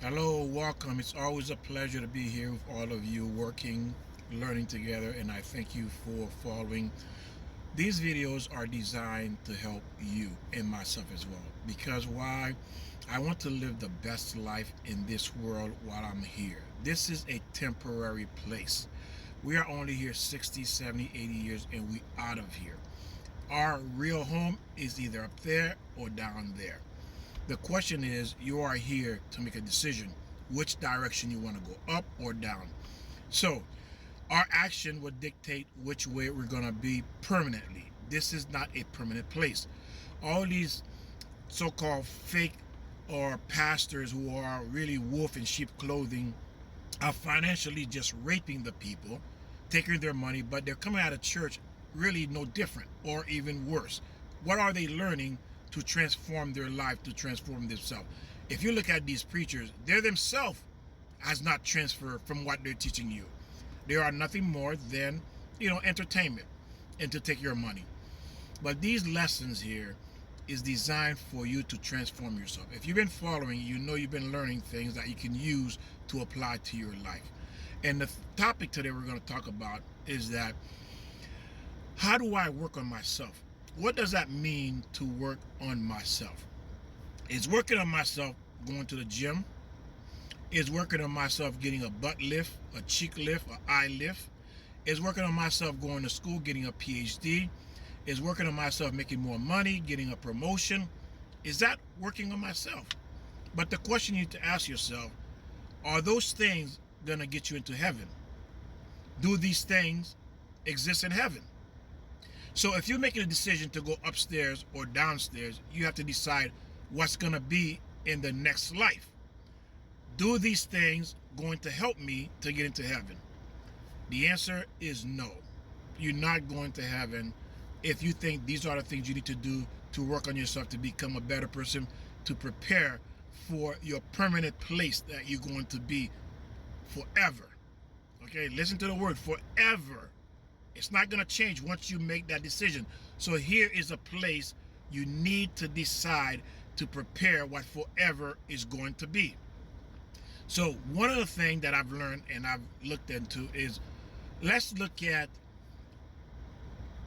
Hello, welcome. It's always a pleasure to be here with all of you working, learning together, and I thank you for following. These videos are designed to help you and myself as well. Because why? I want to live the best life in this world while I'm here. This is a temporary place. We are only here 60, 70, 80 years and we out of here. Our real home is either up there or down there. The question is, you are here to make a decision which direction you want to go, up or down. So, our action would dictate which way we're going to be permanently. This is not a permanent place. All these so called fake or pastors who are really wolf in sheep clothing are financially just raping the people, taking their money, but they're coming out of church really no different or even worse. What are they learning to transform their life, to transform themselves? If you look at these preachers, they themselves has not transferred from what they're teaching you. They are nothing more than, entertainment and to take your money. But these lessons here is designed for you to transform yourself. If you've been following, you know you've been learning things that you can use to apply to your life. And the topic today we're going to talk about is that how do I work on myself? What does that mean to work on myself? Is working on myself going to the gym? Is working on myself getting a butt lift, a cheek lift, an eye lift? Is working on myself going to school, getting a PhD? Is working on myself making more money, getting a promotion? Is that working on myself? But the question you need to ask yourself, are those things going to get you into heaven? Do these things exist in heaven? So if you're making a decision to go upstairs or downstairs, you have to decide what's going to be in the next life. Do these things going to help me to get into heaven? The answer is no. You're not going to heaven if you think these are the things you need to do to work on yourself to become a better person, to prepare for your permanent place that you're going to be forever. Okay, listen to the word forever. It's not going to change once you make that decision. So here is a place you need to decide to prepare what forever is going to be. So one of the things that I've learned and I've looked into is, let's look at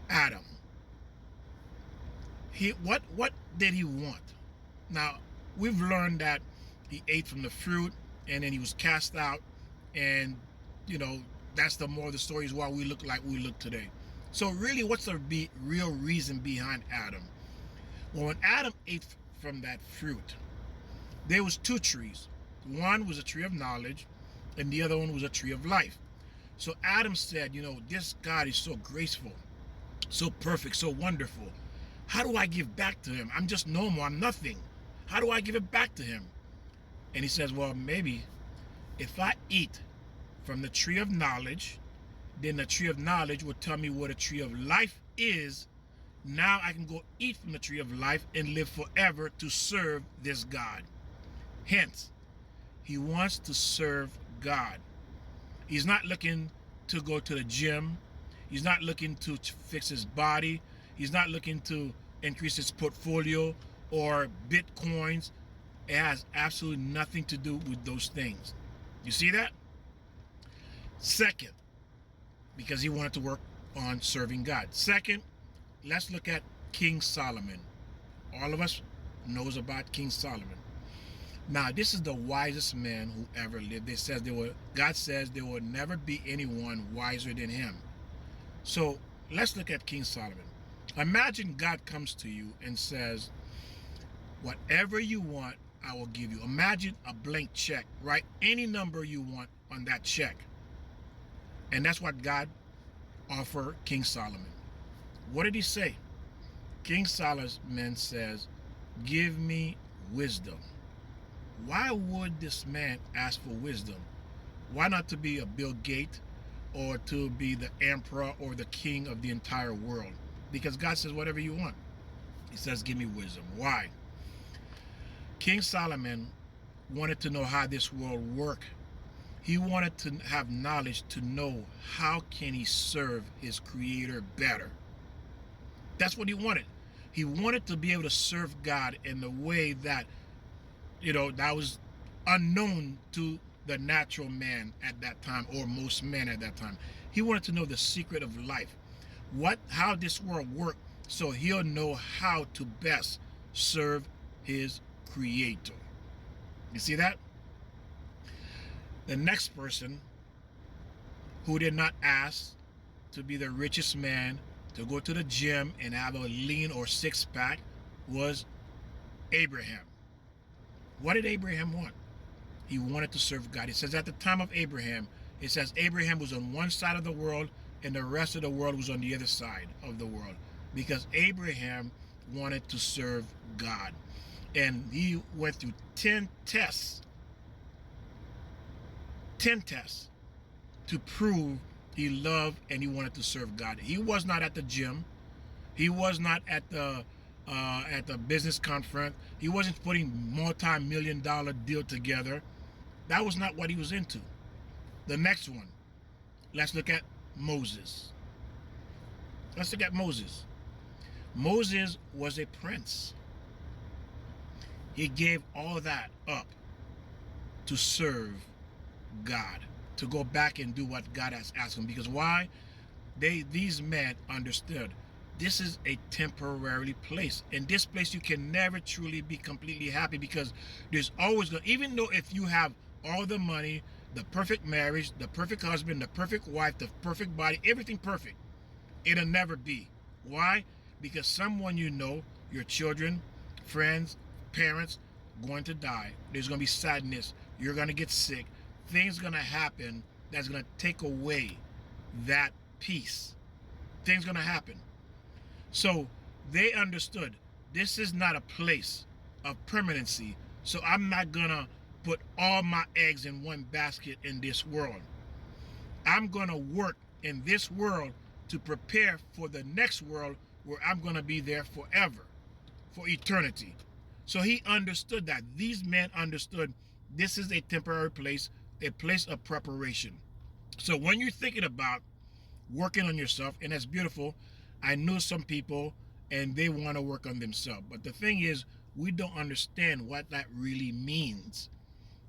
Adam. What did he want? Now, we've learned that he ate from the fruit and then he was cast out, and that's the more of the story, is why we look like we look today. So really, what's the real reason behind Adam? Well, when Adam ate from that fruit, there was two trees. One was a tree of knowledge and the other one was a tree of life. So Adam said, this God is so graceful, so perfect, so wonderful. How do I give back to him? I'm just normal, I'm nothing. How do I give it back to him? And he says, well, maybe if I eat from the tree of knowledge, then the tree of knowledge will tell me what a tree of life is. Now I can go eat from the tree of life and live forever to serve this God. Hence, he wants to serve God. He's not looking to go to the gym. He's not looking to fix his body. He's not looking to increase his portfolio or bitcoins. It has absolutely nothing to do with those things. You see that? Second, because he wanted to work on serving God. Second, let's look at King Solomon. All of us knows about King Solomon. Now, this is the wisest man who ever lived. God says there will never be anyone wiser than him. So let's look at King Solomon. Imagine God comes to you and says, whatever you want, I will give you. Imagine a blank check. Write any number you want on that check. And that's what God offered King Solomon. What did he say? King Solomon says, give me wisdom. Why would this man ask for wisdom? Why not to be a Bill Gates or to be the emperor or the king of the entire world? Because God says whatever you want. He says, give me wisdom. Why? King Solomon wanted to know how this world worked. He wanted to have knowledge to know how can he serve his creator better. That's what he wanted. He wanted to be able to serve God in the way that, that was unknown to the natural man at that time, or most men at that time. He wanted to know the secret of life, how this world worked, so he'll know how to best serve his creator. You see that? The next person who did not ask to be the richest man, to go to the gym and have a lean or six-pack, was Abraham. What did Abraham want? He wanted to serve God. It says at the time of Abraham, it says Abraham was on one side of the world and the rest of the world was on the other side of the world, because Abraham wanted to serve God. And he went through 10 tests to prove he loved and he wanted to serve God. He was not at the gym. He was not at the business conference. He wasn't putting multi-million-dollar deal together. That was not what he was into. The next one, let's look at Moses. Let's look at Moses. Moses was a prince. He gave all that up to serve God, to go back and do what God has asked him. Because why? These men understood this is a temporary place. In this place, you can never truly be completely happy, because there's always going, even though if you have all the money, the perfect marriage, the perfect husband, the perfect wife, the perfect body, everything perfect, it'll never be. Why? Because someone you know, your children, friends, parents, going to die. There's going to be sadness. You're going to get sick. Things going to happen that's going to take away that peace. Things going to happen. So they understood this is not a place of permanency. So I'm not going to put all my eggs in one basket in this world. I'm going to work in this world to prepare for the next world where I'm going to be there forever, for eternity. So he understood that. These men understood this is a temporary place, a place of preparation. So when you're thinking about working on yourself, and that's beautiful, I know some people and they want to work on themselves. But the thing is, we don't understand what that really means.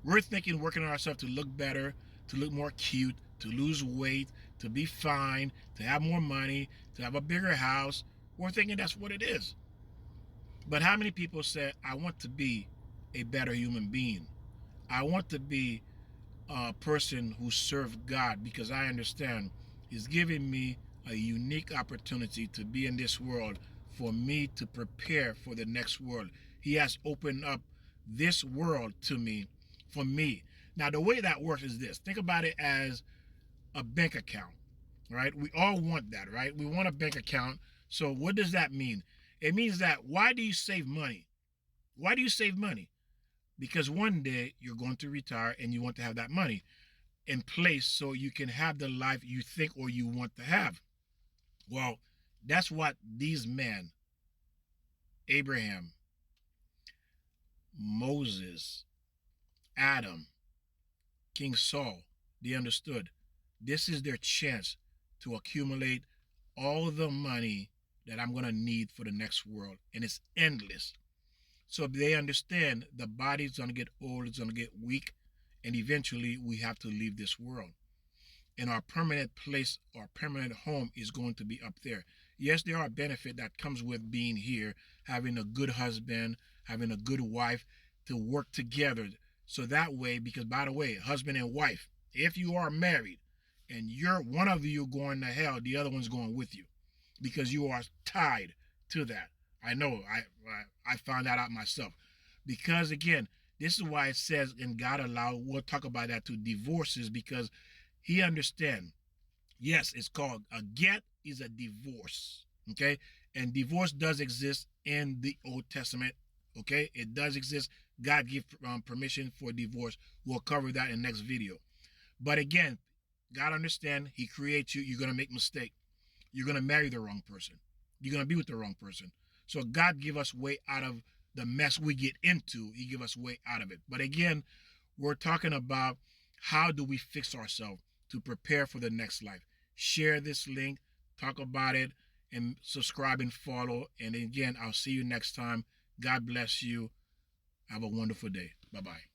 We're thinking working on ourselves to look better, to look more cute, to lose weight, to be fine, to have more money, to have a bigger house. We're thinking that's what it is. But how many people say, I want to be a better human being? I want to be a person who serves God, because I understand He's giving me a unique opportunity to be in this world for me to prepare for the next world. He has opened up this world to me, for me. Now, the way that works is this. Think about it as a bank account, right? We all want that, right? We want a bank account. So what does that mean? It means that, why do you save money? Why do you save money? Because one day you're going to retire and you want to have that money in place so you can have the life you think or you want to have. Well, that's what these men, Abraham, Moses, Adam, King Saul, they understood. This is their chance to accumulate all the money that I'm going to need for the next world. And it's endless. So they understand the body's going to get old, it's going to get weak, and eventually we have to leave this world. And our permanent place, our permanent home is going to be up there. Yes, there are benefits that comes with being here, having a good husband, having a good wife, to work together. So that way, because by the way, husband and wife, if you are married and you're one of you going to hell, the other one's going with you, because you are tied to that. I know, I found that out myself. Because again, this is why it says, and God allow, we'll talk about that too, divorces, because He understands. Yes, it's called a get is a divorce. Okay? And divorce does exist in the Old Testament. Okay? It does exist. God gives permission for divorce. We'll cover that in the next video. But again, God understands. He creates you. You're going to make mistake. You're going to marry the wrong person. You're going to be with the wrong person. So God give us way out of the mess we get into. He give us way out of it. But again, we're talking about how do we fix ourselves to prepare for the next life. Share this link, talk about it, and subscribe and follow. And again, I'll see you next time. God bless you. Have a wonderful day. Bye-bye.